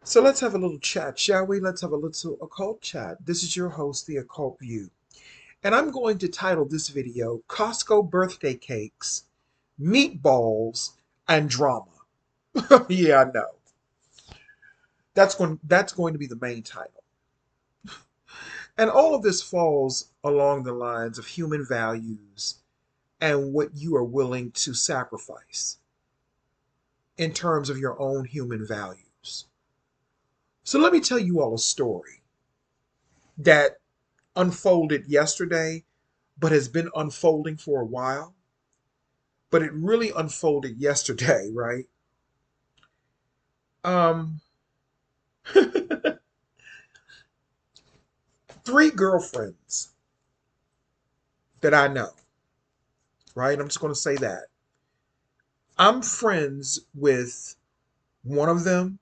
So let's have a little chat, shall we? Let's have a little occult chat. This is your host, The Occult View. And I'm going to title this video Costco Birthday Cakes, Meatballs, and Drama. Yeah, I know. That's going to be the main title. And all of this falls along the lines of human values and what you are willing to sacrifice in terms of your own human values. So let me tell you all a story that unfolded yesterday, but has been unfolding for a while. But it really unfolded yesterday, right? Um, Three girlfriends that I know, right? I'm just going to say that. I'm friends with one of them,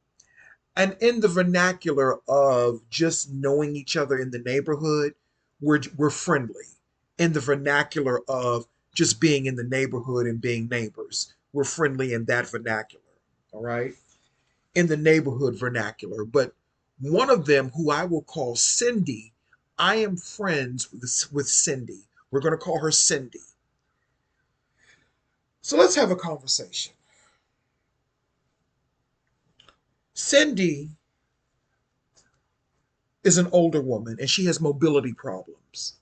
and in the vernacular of just knowing each other in the neighborhood, we're friendly. In the vernacular of just being in the neighborhood and being neighbors, we're friendly in that vernacular. All right, in the neighborhood vernacular. But one of them, who I will call Cindy, I am friends with Cindy. We're going to call her Cindy. So let's have a conversation. Cindy is an older woman and she has mobility problems.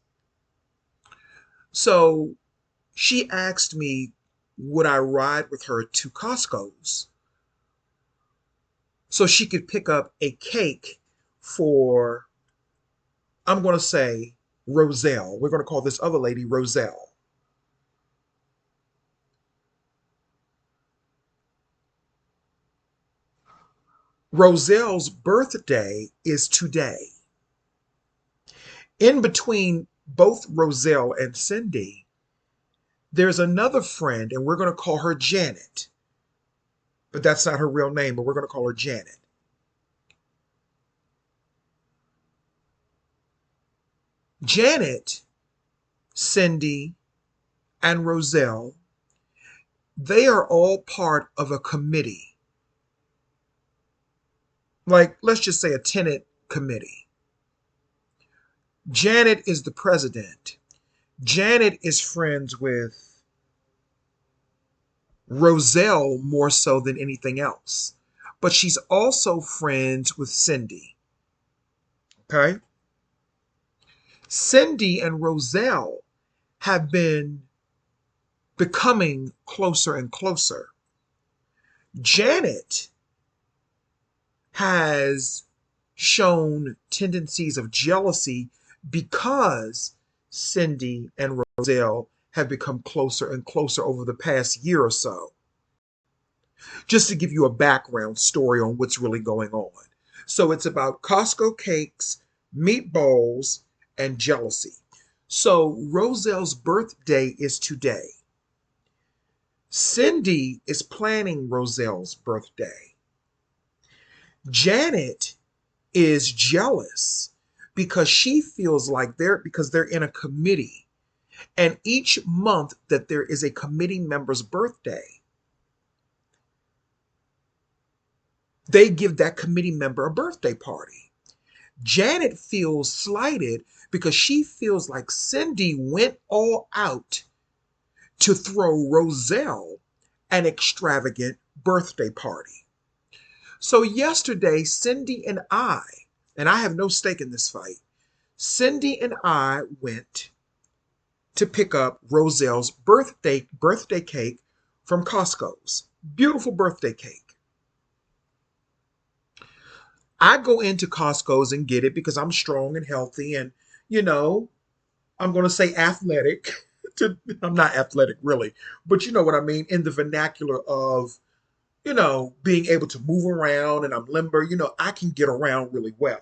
So she asked me, would I ride with her to Costco's so she could pick up a cake for, I'm going to say, Roselle. We're going to call this other lady Roselle. Roselle's birthday is today. In between both Roselle and Cindy, there's another friend, and we're going to call her Janet. But that's not her real name, but we're going to call her Janet. Janet, Cindy, and Roselle, they are all part of a committee. Like, let's just say a tenant committee. Janet is the president. Janet is friends with Roselle more so than anything else. But she's also friends with Cindy. Okay? Cindy and Roselle have been becoming closer and closer. Janet has shown tendencies of jealousy because Cindy and Roselle have become closer and closer over the past year or so. Just to give you a background story on what's really going on. So it's about Costco cakes, meatballs, and jealousy. So Roselle's birthday is today. Cindy is planning Roselle's birthday. Janet is jealous because she feels like they're in a committee, and each month that there is a committee member's birthday, they give that committee member a birthday party. Janet feels slighted because she feels like Cindy went all out to throw Roselle an extravagant birthday party. So yesterday, Cindy and I have no stake in this fight, Cindy and I went to pick up Roselle's birthday cake from Costco's. Beautiful birthday cake. I go into Costco's and get it because I'm strong and healthy and, you know, I'm going to say athletic. I'm not athletic really, but you know what I mean in the vernacular of, being able to move around and I'm limber. I can get around really well.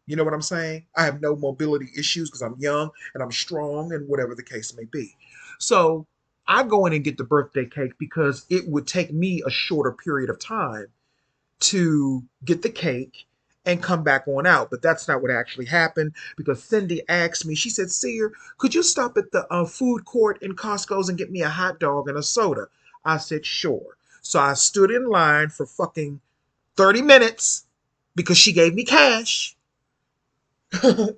You know what I'm saying? I have no mobility issues because I'm young and I'm strong and whatever the case may be. So I go in and get the birthday cake because it would take me a shorter period of time to get the cake and come back on out. But that's not what actually happened because Cindy asked me, she said, Seer, could you stop at the food court in Costco's and get me a hot dog and a soda? I said, sure. So I stood in line for fucking 30 minutes because she gave me cash.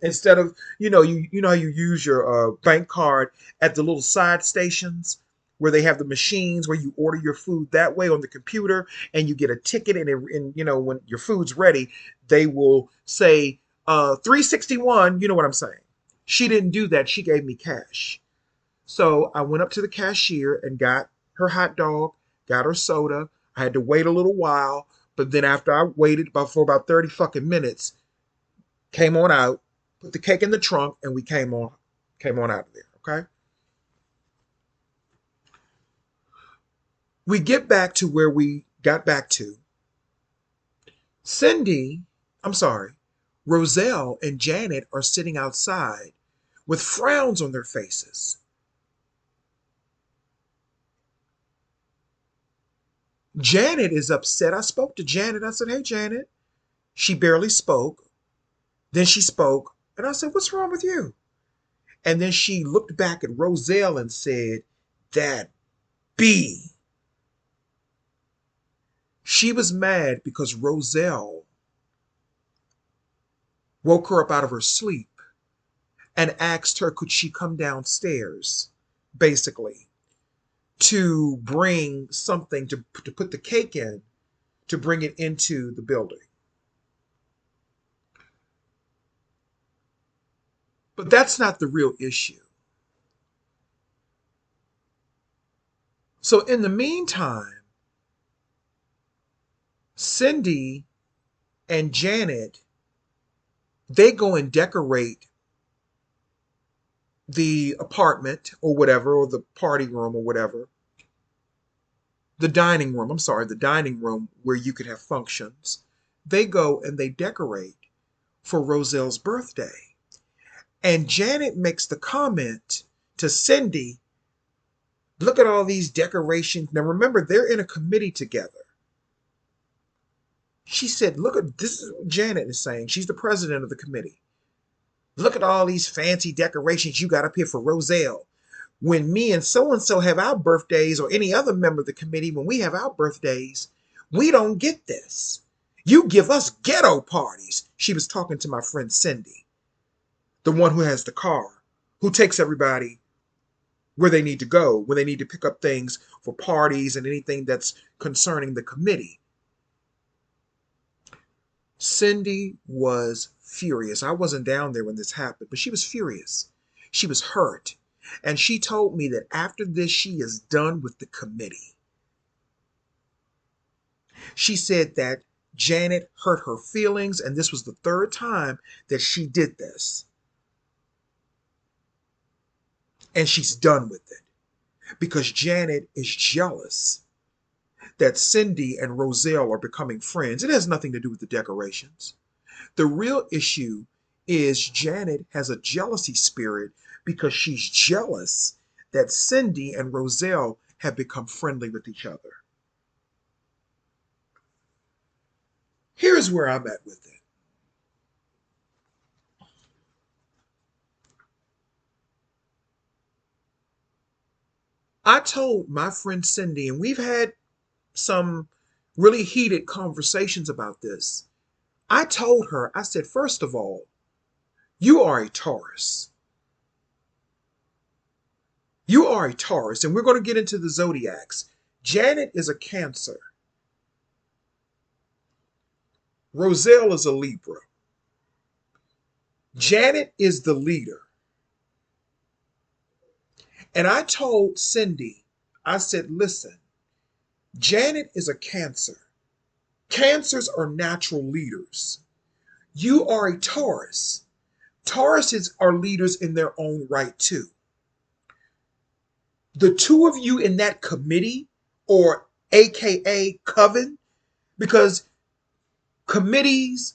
Instead of, you know how you use your bank card at the little side stations where they have the machines where you order your food that way on the computer, and you get a ticket, and when your food's ready, they will say 361. You know what I'm saying? She didn't do that. She gave me cash. So I went up to the cashier and got her hot dog, got her soda. I had to wait a little while, but then after I waited for about 30 fucking minutes, came on out, put the cake in the trunk, and we came on out of there. Okay. We get back to where we got back to. Cindy, I'm sorry, Roselle and Janet are sitting outside with frowns on their faces. Janet is upset. I spoke to Janet. I said, "Hey, Janet." She barely spoke. Then she spoke, and I said, "What's wrong with you?" And then she looked back at Roselle and said, "That B." She was mad because Roselle woke her up out of her sleep and asked her could she come downstairs, basically, to bring something to put the cake in, to bring it into the building. But that's not the real issue. So in the meantime, Cindy and Janet, they go and decorate the apartment or whatever, or the party room or whatever. The dining room, I'm sorry, the dining room where you could have functions. They go and they decorate for Roselle's birthday. And Janet makes the comment to Cindy, "Look at all these decorations." Now remember, they're in a committee together. She said, "Look at this," is what Janet is saying. She's the president of the committee. "Look at all these fancy decorations you got up here for Roselle. When me and so have our birthdays, or any other member of the committee, when we have our birthdays, we don't get this. You give us ghetto parties." She was talking to my friend Cindy, the one who has the car, who takes everybody where they need to go when they need to pick up things for parties and anything that's concerning the committee. Cindy was furious. I wasn't down there when this happened, but she was furious. She was hurt. And she told me that after this, she is done with the committee. She said that Janet hurt her feelings, and this was the third time that she did this. And she's done with it because Janet is jealous that Cindy and Roselle are becoming friends. It has nothing to do with the decorations. The real issue is Janet has a jealousy spirit because she's jealous that Cindy and Roselle have become friendly with each other. Here's where I'm at with it. I told my friend Cindy, and we've had some really heated conversations about this. I told her, I said, first of all, you are a Taurus. You are a Taurus, and we're going to get into the zodiacs. Janet is a Cancer. Roselle is a Libra. Janet is the leader. And I told Cindy, I said, listen, Janet is a Cancer. Cancers are natural leaders. You are a Taurus. Tauruses are leaders in their own right, too. The two of you in that committee, or AKA coven, because committees,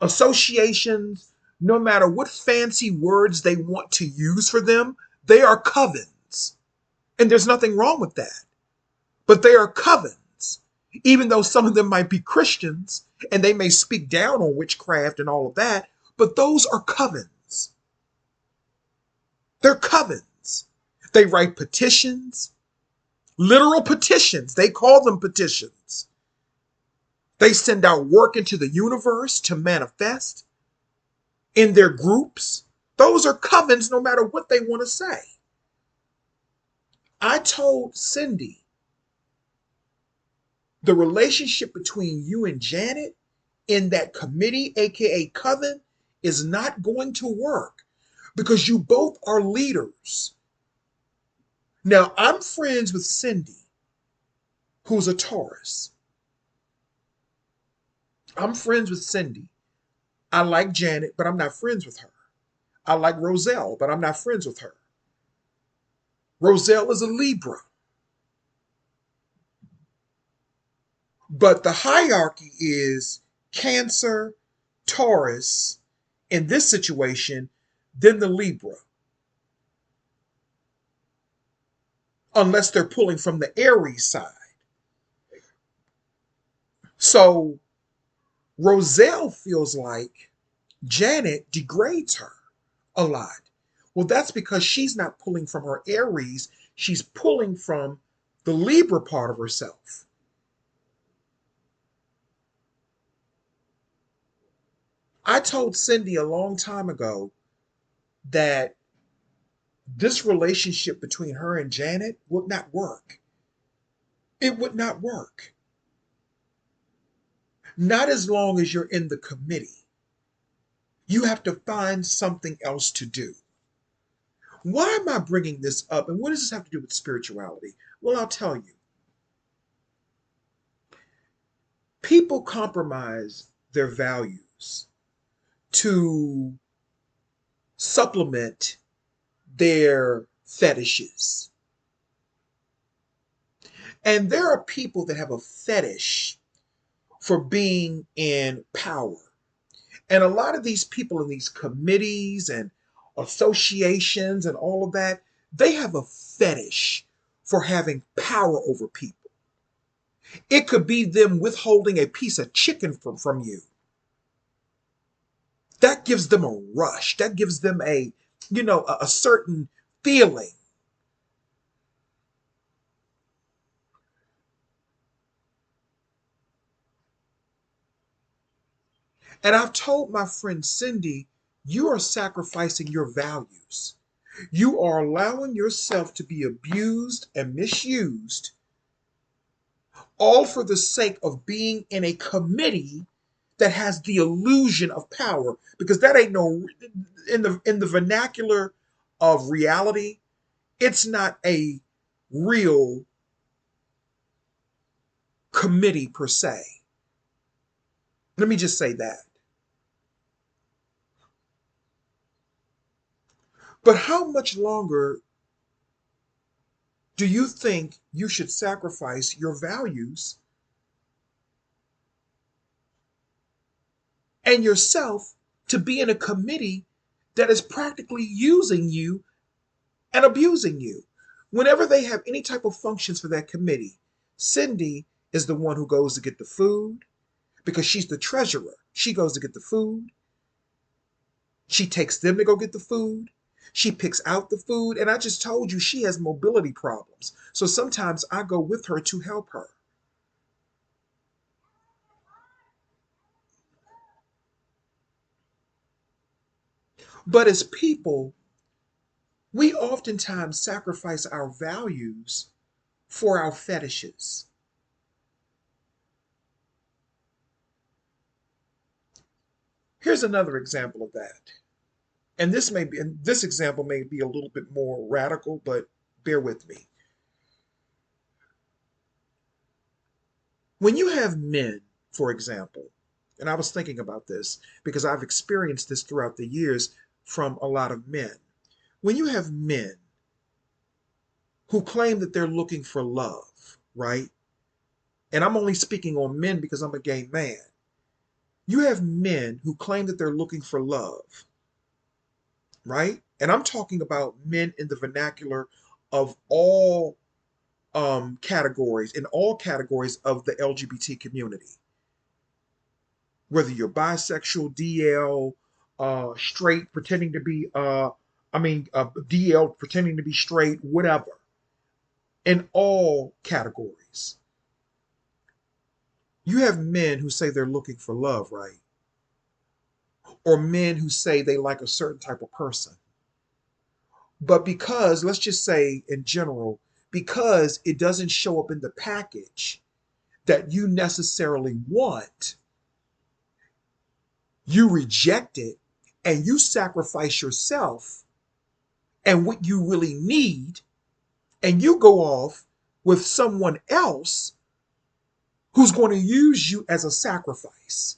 associations, no matter what fancy words they want to use for them, they are covens. And there's nothing wrong with that. But they are covens. Even though some of them might be Christians and they may speak down on witchcraft and all of that, but those are covens. They're covens. They write petitions, literal petitions. They call them petitions. They send out work into the universe to manifest in their groups. Those are covens no matter what they want to say. I told Cindy the relationship between you and Janet in that committee, aka coven, is not going to work because you both are leaders. Now, I'm friends with Cindy, who's a Taurus. I'm friends with Cindy. I like Janet, but I'm not friends with her. I like Roselle, but I'm not friends with her. Roselle is a Libra, but the hierarchy is Cancer, Taurus, in this situation, then the Libra, unless they're pulling from the Aries side. So Roselle feels like Janet degrades her a lot. Well, that's because she's not pulling from her Aries, she's pulling from the Libra part of herself. I told Cindy a long time ago that this relationship between her and Janet would not work. It would not work. Not as long as you're in the committee. You have to find something else to do. Why am I bringing this up? And what does this have to do with spirituality? Well, I'll tell you. People compromise their values to supplement their fetishes. And there are people that have a fetish for being in power. And a lot of these people in these committees and associations and all of that, they have a fetish for having power over people. It could be them withholding a piece of chicken from you. That gives them a rush. That gives them a certain feeling. And I've told my friend Cindy, you are sacrificing your values. You are allowing yourself to be abused and misused, all for the sake of being in a committee that has the illusion of power. Because that ain't no in the vernacular of reality, it's not a real committee per se. Let me just say that. But how much longer do you think you should sacrifice your values and yourself to be in a committee that is practically using you and abusing you? Whenever they have any type of functions for that committee, Cindy is the one who goes to get the food because she's the treasurer. She goes to get the food. She takes them to go get the food. She picks out the food. And I just told you she has mobility problems. So sometimes I go with her to help her. But as people, we oftentimes sacrifice our values for our fetishes. Here's another example of that. And this example may be a little bit more radical, but bear with me. When you have men, for example, and I was thinking about this because I've experienced this throughout the years from a lot of men. When you have men who claim that they're looking for love, right? And I'm only speaking on men because I'm a gay man. You have men who claim that they're looking for love, right? And I'm talking about men in the vernacular of all categories, in all categories of the LGBT community. Whether you're bisexual, DL, straight, pretending to be, DL, pretending to be straight, whatever, in all categories. You have men who say they're looking for love, right? Or men who say they like a certain type of person. But because, let's just say in general, because it doesn't show up in the package that you necessarily want, you reject it and you sacrifice yourself and what you really need, and you go off with someone else who's going to use you as a sacrifice.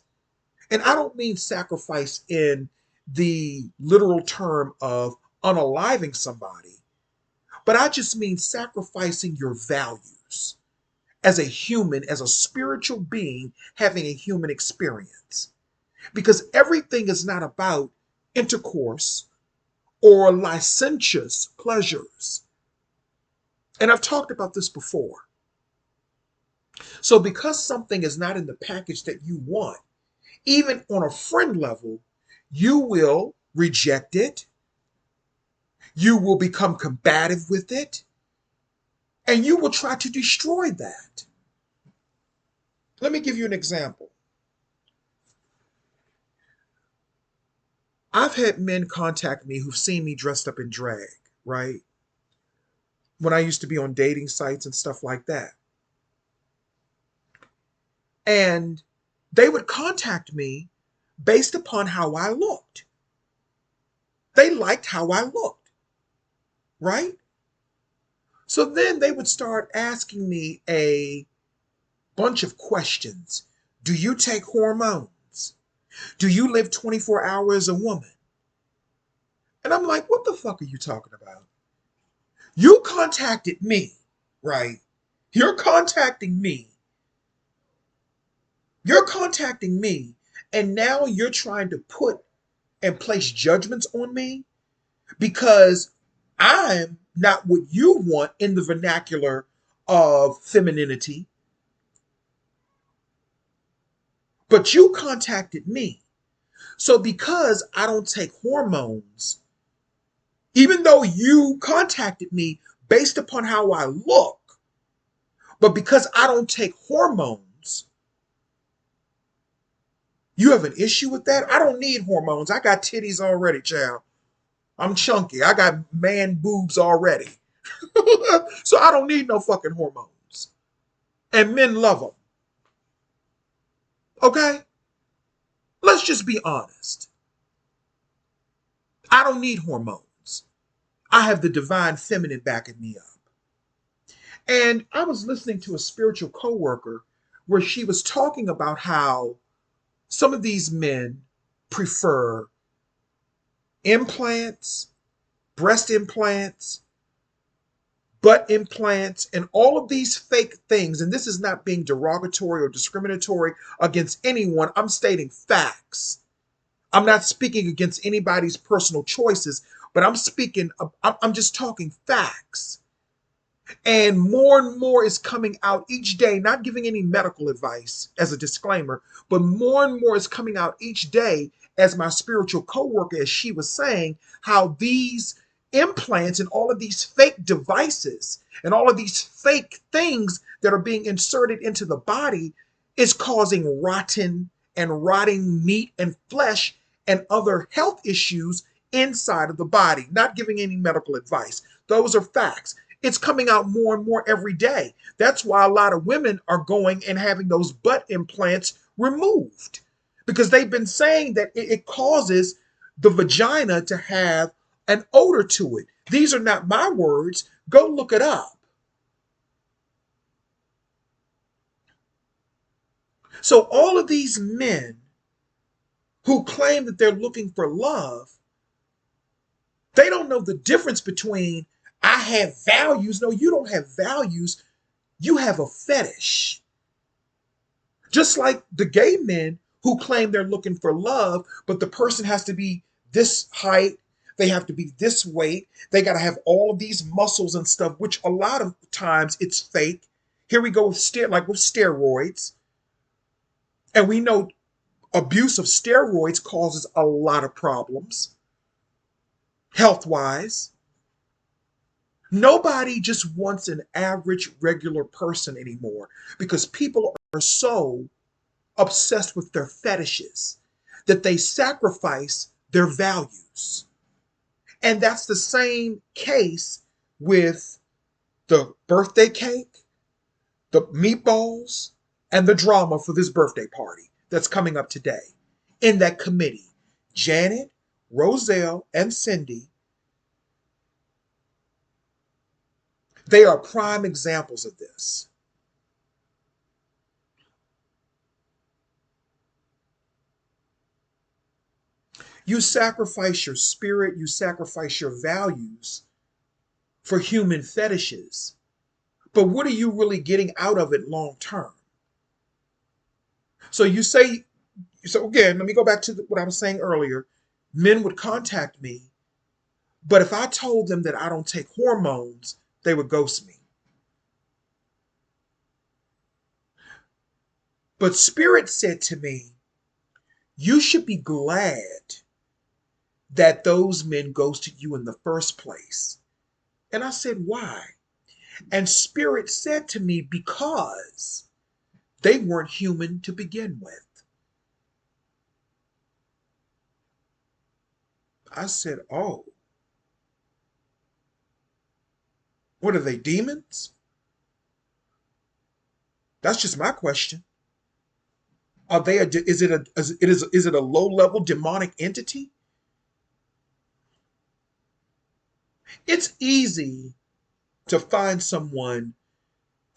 And I don't mean sacrifice in the literal term of unaliving somebody, but I just mean sacrificing your values as a human, as a spiritual being having a human experience. Because everything is not about intercourse or licentious pleasures. And I've talked about this before. So, because something is not in the package that you want, even on a friend level, you will reject it, you will become combative with it, and you will try to destroy that. Let me give you an example. I've had men contact me who've seen me dressed up in drag, right? When I used to be on dating sites and stuff like that. And they would contact me based upon how I looked. They liked how I looked, right? So then they would start asking me a bunch of questions. Do you take hormones? Do you live 24 hours as a woman? And I'm like, what the fuck are you talking about? You contacted me, right? You're contacting me. You're contacting me, and now you're trying to put and place judgments on me because I'm not what you want in the vernacular of femininity, but you contacted me. So because I don't take hormones, even though you contacted me based upon how I look, but because I don't take hormones, you have an issue with that? I don't need hormones. I got titties already, child. I'm chunky. I got man boobs already. So I don't need no fucking hormones. And men love them. Okay? Let's just be honest. I don't need hormones. I have the divine feminine backing me up. And I was listening to a spiritual coworker where she was talking about how some of these men prefer implants, breast implants, butt implants, and all of these fake things. And this is not being derogatory or discriminatory against anyone. I'm stating facts. I'm not speaking against anybody's personal choices, but I'm just talking facts. And more is coming out each day, not giving any medical advice as a disclaimer, but more and more is coming out each day as my spiritual coworker, as she was saying, how these implants and all of these fake devices and all of these fake things that are being inserted into the body is causing rotten and rotting meat and flesh and other health issues inside of the body. Not giving any medical advice. Those are facts. It's coming out more and more every day. That's why a lot of women are going and having those butt implants removed because they've been saying that it causes the vagina to have an odor to it. These are not my words. Go look it up. So, all of these men who claim that they're looking for love, they don't know the difference between I have values. No, you don't have values. You have a fetish. Just like the gay men who claim they're looking for love, but the person has to be this height, they have to be this weight, they got to have all of these muscles and stuff, which a lot of times it's fake. Here we go with steroids. And we know abuse of steroids causes a lot of problems health wise. Nobody just wants an average, regular person anymore because people are so obsessed with their fetishes, that they sacrifice their values. And that's the same case with the birthday cake, the meatballs, and the drama for this birthday party that's coming up today. In that committee, Janet, Roselle, and Cindy, they are prime examples of this. You sacrifice your spirit, you sacrifice your values for human fetishes. But what are you really getting out of it long term? So you say, so again, let me go back to what I was saying earlier. Men would contact me, but if I told them that I don't take hormones, they would ghost me. But Spirit said to me, you should be glad that those men ghosted you in the first place. And I said, why? And Spirit said to me, because they weren't human to begin with. I said, oh, what are they, demons? That's just my question. Are they is it a low level demonic entity? It's easy to find someone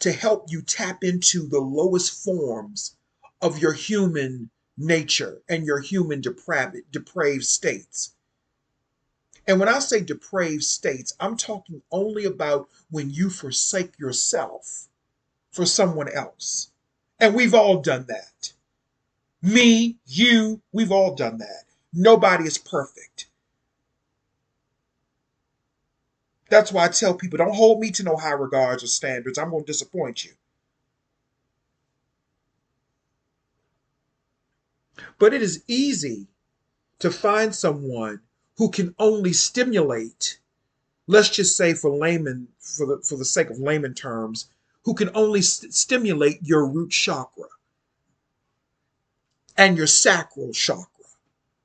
to help you tap into the lowest forms of your human nature and your human depraved states. And when I say depraved states, I'm talking only about when you forsake yourself for someone else. And we've all done that. Me, you, we've all done that. Nobody is perfect. That's why I tell people don't hold me to no high regards or standards. I'm going to disappoint you. But it is easy to find someone who can only stimulate, let's just say for layman, for the sake of layman terms, who can only stimulate your root chakra and your sacral chakra.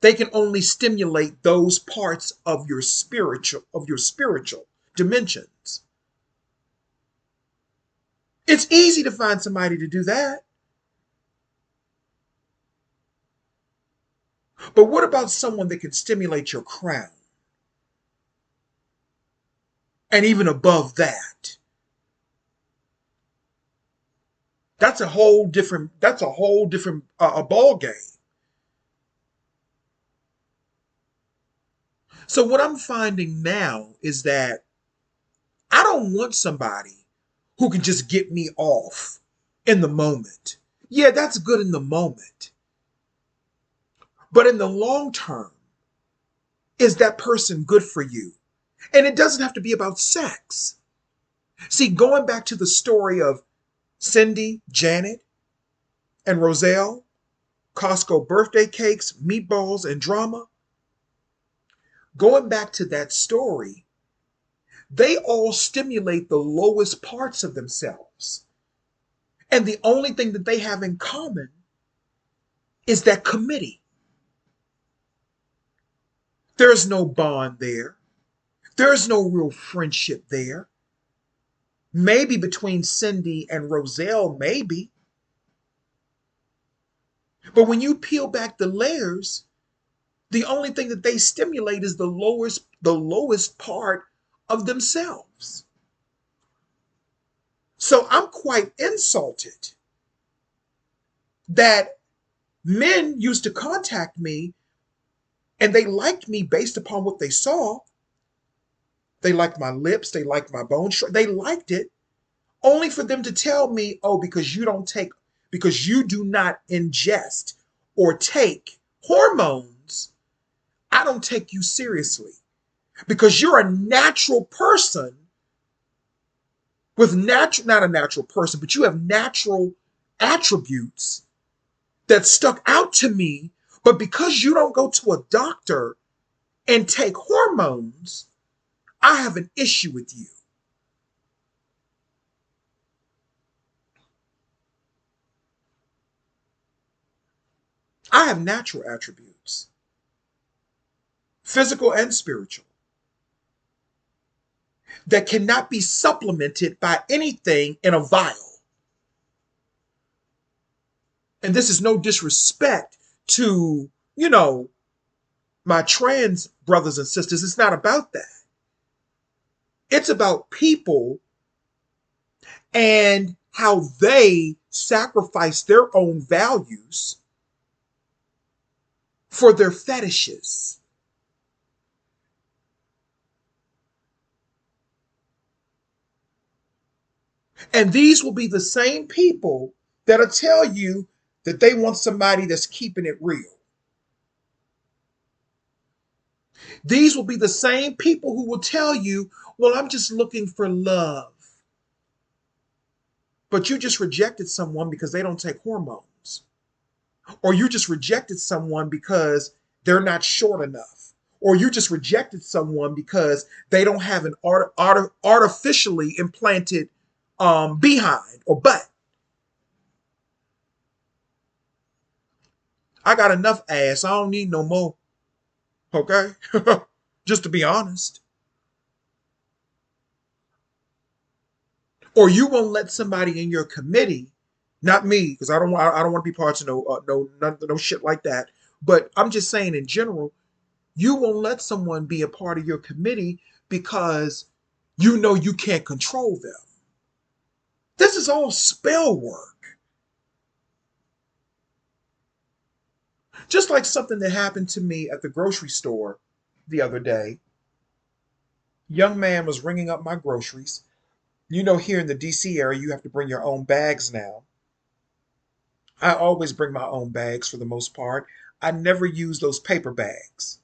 They can only stimulate those parts of your spiritual dimensions. It's easy to find somebody to do that. But what about someone that can stimulate your crown? And even above that, that's a whole different a ball game. So what I'm finding now is that I don't want somebody who can just get me off in the moment. Yeah, that's good in the moment. But in the long term, is that person good for you? And it doesn't have to be about sex. See, going back to the story of Cindy, Janet, and Roselle, Costco birthday cakes, meatballs, and drama, going back to that story, they all stimulate the lowest parts of themselves. And the only thing that they have in common is that committee. There's no bond there. There's no real friendship there. Maybe between Cindy and Roselle, maybe. But when you peel back the layers, the only thing that they stimulate is the lowest part of themselves. So I'm quite insulted that men used to contact me and they liked me based upon what they saw. They liked my lips, they liked my bone structure, they liked it, only for them to tell me, oh, because you do not ingest or take hormones, I don't take you seriously. Because you're a natural person with natural, not a natural person, but you have natural attributes that stuck out to me. But because you don't go to a doctor and take hormones, I have an issue with you. I have natural attributes, physical and spiritual, that cannot be supplemented by anything in a vial. And this is no disrespect to, you know, my trans brothers and sisters. It's not about that. It's about people and how they sacrifice their own values for their fetishes. And these will be the same people that'll tell you that they want somebody that's keeping it real. These will be the same people who will tell you, well, I'm just looking for love. But you just rejected someone because they don't take hormones. Or you just rejected someone because they're not short enough. Or you just rejected someone because they don't have an artificially implanted behind or butt. I got enough ass. I don't need no more. Okay? Just to be honest. Or you won't let somebody in your committee, not me, because I don't want to be part of no shit like that. But I'm just saying in general, you won't let someone be a part of your committee because you know you can't control them. This is all spell work. Just like something that happened to me at the grocery store the other day. Young man was ringing up my groceries. You know, here in the DC area, you have to bring your own bags now. I always bring my own bags for the most part. I never use those paper bags.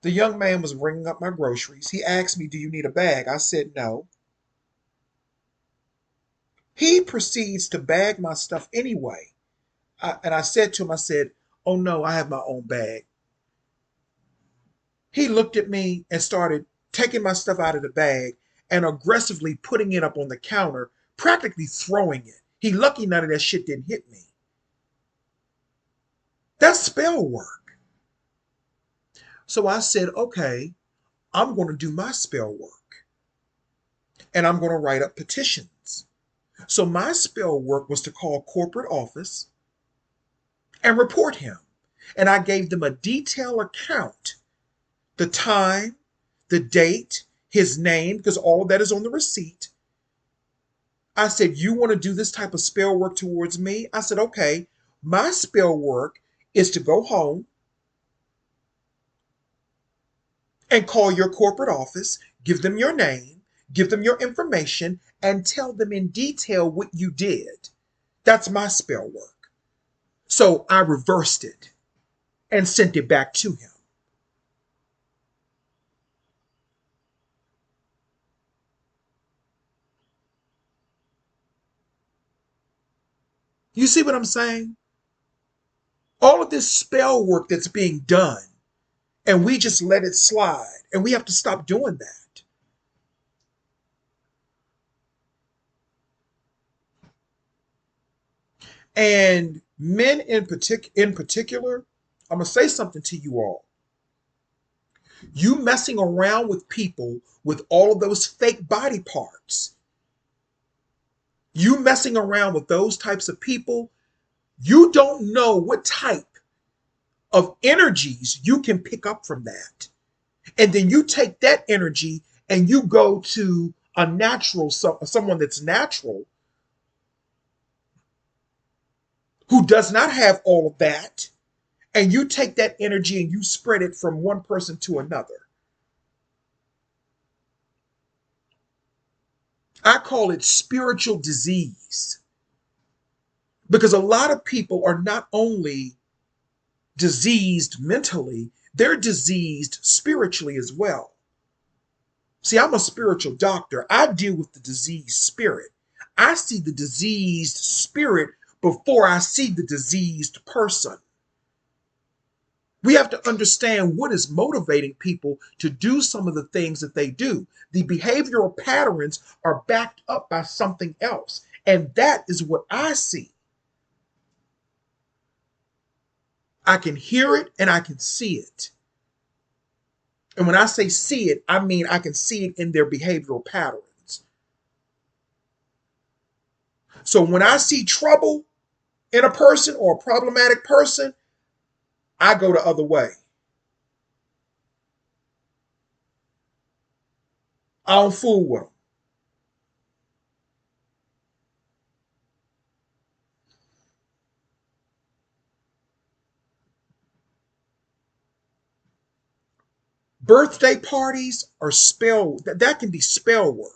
The young man was ringing up my groceries. He asked me, do you need a bag? I said no. He proceeds to bag my stuff anyway. And I said to him, I said, oh no, I have my own bag. He looked at me and started taking my stuff out of the bag and aggressively putting it up on the counter, practically throwing it. He lucky none of that shit didn't hit me. That's spell work. So I said, okay, I'm going to do my spell work and I'm going to write up petitions. So my spell work was to call corporate office and report him. And I gave them a detailed account, the time, the date, his name, because all of that is on the receipt. I said, you want to do this type of spell work towards me? I said, okay, my spell work is to go home and call your corporate office, give them your name, give them your information, and tell them in detail what you did. That's my spell work. So I reversed it and sent it back to him. You see what I'm saying? All of this spell work that's being done, and we just let it slide, and we have to stop doing that. And men in particular, I'm gonna say something to you all. You messing around with people with all of those fake body parts, you messing around with those types of people, you don't know what type of energies you can pick up from that. And then you take that energy and you go to a natural, someone that's natural, who does not have all of that, and you take that energy and you spread it from one person to another. I call it spiritual disease because a lot of people are not only diseased mentally, they're diseased spiritually as well. See, I'm a spiritual doctor. I deal with the diseased spirit. I see the diseased spirit before I see the diseased person. We have to understand what is motivating people to do some of the things that they do. The behavioral patterns are backed up by something else. And that is what I see. I can hear it and I can see it. And when I say see it, I mean I can see it in their behavioral patterns. So when I see trouble in a person or a problematic person, I go the other way. I don't fool with them. Birthday parties are that can be spell work.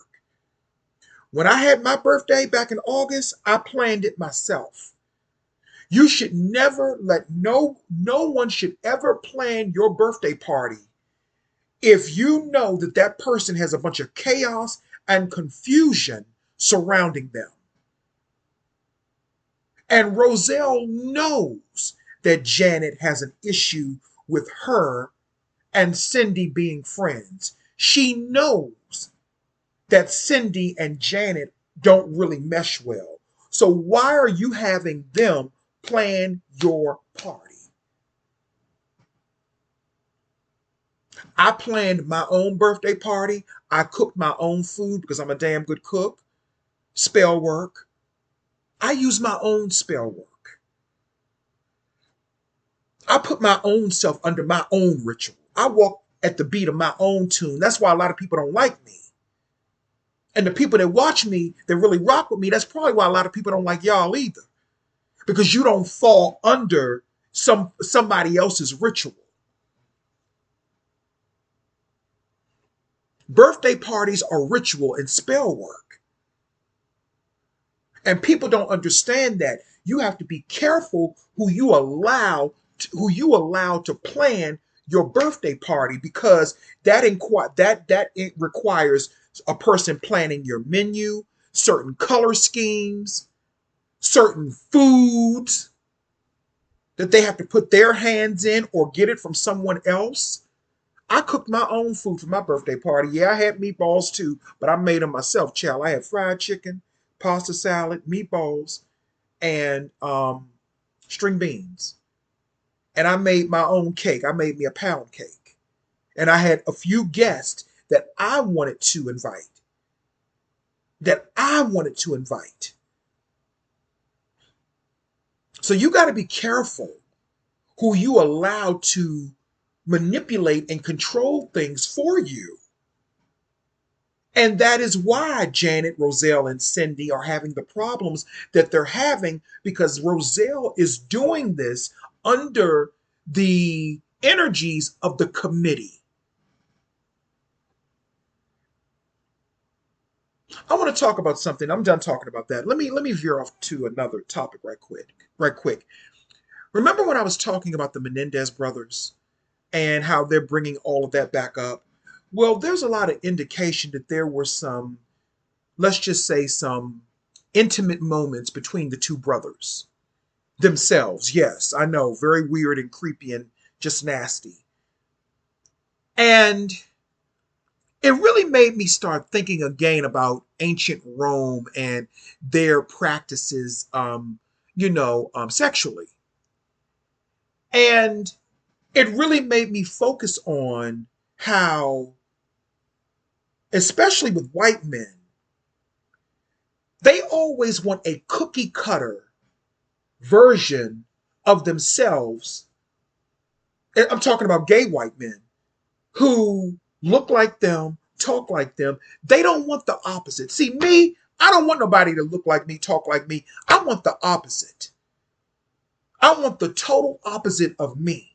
When I had my birthday back in August, I planned it myself. You should never let no one should ever plan your birthday party if you know that that person has a bunch of chaos and confusion surrounding them. And Roselle knows that Janet has an issue with her and Cindy being friends. She knows that Cindy and Janet don't really mesh well. So why are you having them plan your party? I planned my own birthday party. I cooked my own food because I'm a damn good cook. Spell work. I use my own spell work. I put my own self under my own ritual. I walk at the beat of my own tune. That's why a lot of people don't like me. And the people that watch me, that really rock with me, that's probably why a lot of people don't like y'all either. Because you don't fall under somebody else's ritual. Birthday parties are ritual and spell work. And people don't understand that. You have to be careful who you allow to plan your birthday party because it requires a person planning your menu, certain color schemes, certain foods that they have to put their hands in or get it from someone else. I cooked my own food for my birthday party. Yeah, I had meatballs too, but I made them myself, child. I had fried chicken, pasta salad, meatballs, and string beans. And I made my own cake. I made me a pound cake. And I had a few guests that I wanted to invite. That I wanted to invite. So you got to be careful who you allow to manipulate and control things for you. And that is why Janet, Roselle, and Cindy are having the problems that they're having because Roselle is doing this under the energies of the committee. I want to talk about something. I'm done talking about that. Let me veer off to another topic right quick. Right quick. Remember when I was talking about the Menendez brothers and how they're bringing all of that back up? Well, there's a lot of indication that there were some, let's just say, some intimate moments between the two brothers themselves. Yes, I know, very weird and creepy and just nasty. And it really made me start thinking again about ancient Rome and their practices, sexually. And it really made me focus on how, especially with white men, they always want a cookie cutter version of themselves. And I'm talking about gay white men who look like them, talk like them. They don't want the opposite. See, me, I don't want nobody to look like me, talk like me. I want the opposite. I want the total opposite of me,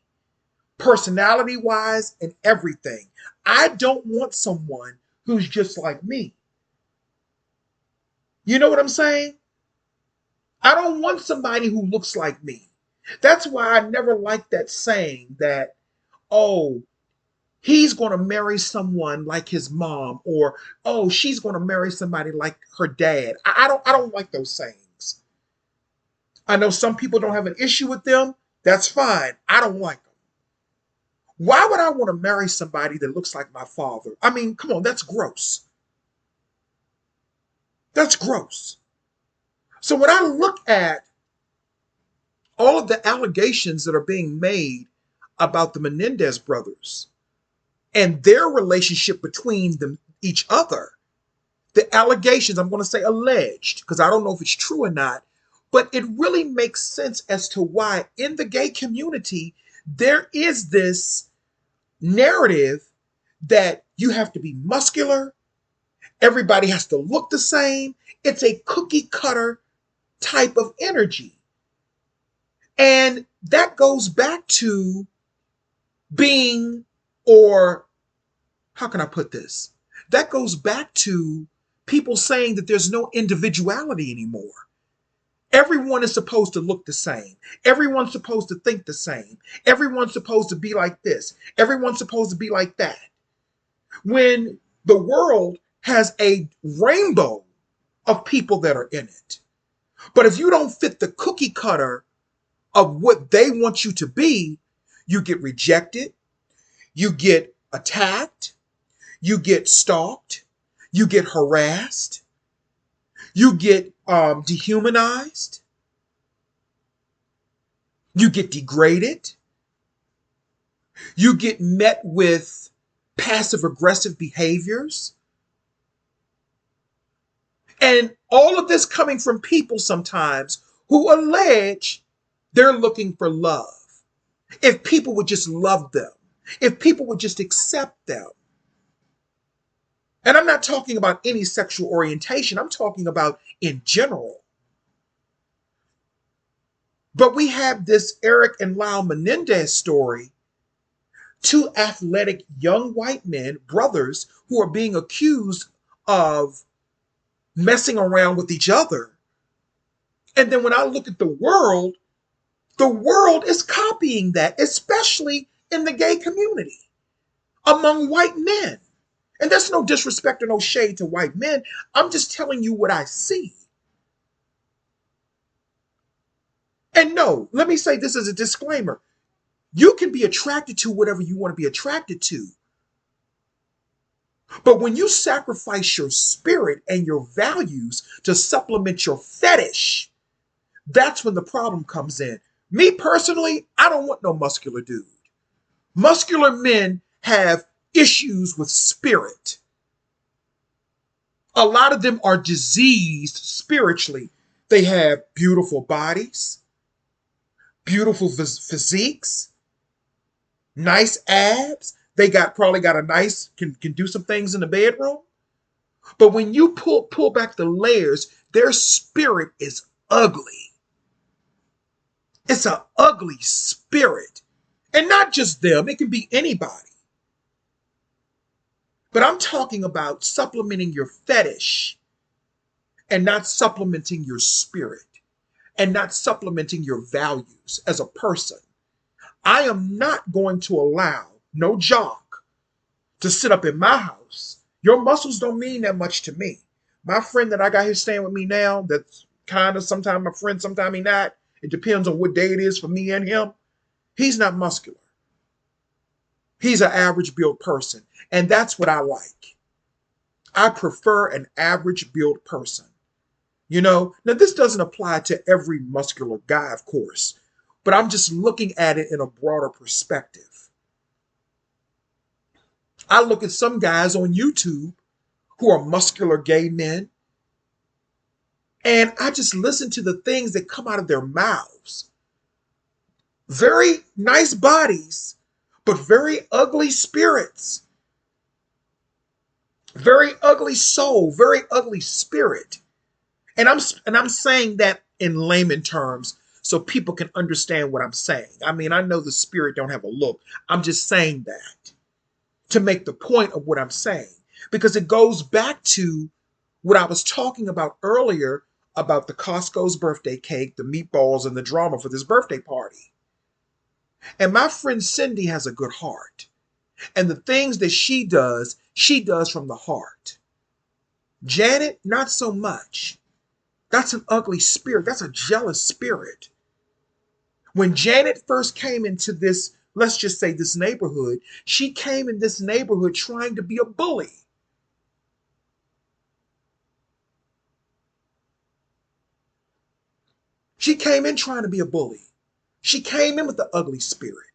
personality wise and everything. I don't want someone who's just like me. You know what I'm saying? I don't want somebody who looks like me. That's why I never liked that saying that, oh, he's going to marry someone like his mom, or oh, she's going to marry somebody like her dad. I don't like those sayings. I know some people don't have an issue with them. That's fine. I don't like them. Why would I want to marry somebody that looks like my father? I mean, come on, that's gross. That's gross. So when I look at all of the allegations that are being made about the Menendez brothers and their relationship between them, each other, the allegations, I'm going to say alleged, because I don't know if it's true or not, but it really makes sense as to why in the gay community, there is this narrative that you have to be muscular, everybody has to look the same. It's a cookie cutter type of energy. And that goes back to being, or how can I put this? That goes back to people saying that there's no individuality anymore. Everyone is supposed to look the same. Everyone's supposed to think the same. Everyone's supposed to be like this. Everyone's supposed to be like that. When the world has a rainbow of people that are in it. But if you don't fit the cookie cutter of what they want you to be, you get rejected, you get attacked, you get stalked, you get harassed, you get dehumanized, you get degraded, you get met with passive aggressive behaviors. And all of this coming from people sometimes who allege they're looking for love. If people would just love them, if people would just accept them. And I'm not talking about any sexual orientation, I'm talking about in general. But we have this Eric and Lyle Menendez story, two athletic young white men, brothers, who are being accused of messing around with each other. And then when I look at the world is copying that, especially in the gay community, among white men. And that's no disrespect or no shade to white men. I'm just telling you what I see. And no, let me say this as a disclaimer. You can be attracted to whatever you want to be attracted to. But when you sacrifice your spirit and your values to supplement your fetish, that's when the problem comes in. Me personally, I don't want no muscular dude. Muscular men have issues with spirit. A lot of them are diseased spiritually. They have beautiful bodies, beautiful physiques, nice abs. They probably got a nice, can do some things in the bedroom. But when you pull back the layers, their spirit is ugly. It's an ugly spirit. And not just them, it can be anybody. But I'm talking about supplementing your fetish and not supplementing your spirit and not supplementing your values as a person. I am not going to allow no jock to sit up in my house. Your muscles don't mean that much to me. My friend that I got here staying with me now, that's kind of sometimes my friend, sometimes he not. It depends on what day it is for me and him. He's not muscular. He's an average built person. And that's what I like. I prefer an average built person. You know, now this doesn't apply to every muscular guy, of course, but I'm just looking at it in a broader perspective. I look at some guys on YouTube who are muscular gay men, and I just listen to the things that come out of their mouths. Very nice bodies, but very ugly spirits. Very ugly soul, very ugly spirit. And I'm saying that in layman terms so people can understand what I'm saying. I mean, I know the spirit don't have a look. I'm just saying that to make the point of what I'm saying because it goes back to what I was talking about earlier about the Costco's birthday cake, the meatballs, and the drama for this birthday party. And my friend Cindy has a good heart. And the things that she does from the heart. Janet, not so much. That's an ugly spirit. That's a jealous spirit. When Janet first came into this, let's just say this neighborhood, she came in this neighborhood trying to be a bully. She came in trying to be a bully. She came in with the ugly spirit.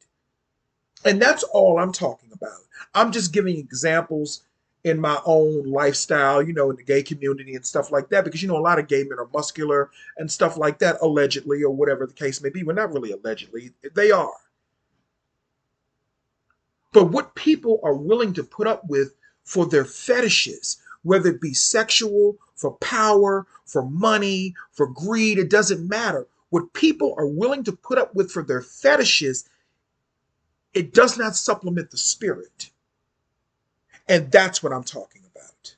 And that's all I'm talking about. I'm just giving examples in my own lifestyle, in the gay community and stuff like that, because, a lot of gay men are muscular and stuff like that, allegedly, or whatever the case may be. Well, not really allegedly, they are. But what people are willing to put up with for their fetishes, whether it be sexual, for power, for money, for greed, it doesn't matter. What people are willing to put up with for their fetishes, it does not supplement the spirit. And that's what I'm talking about.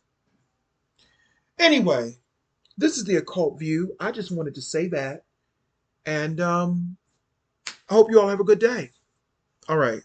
Anyway, this is the occult view. I just wanted to say that. And I hope you all have a good day. All right.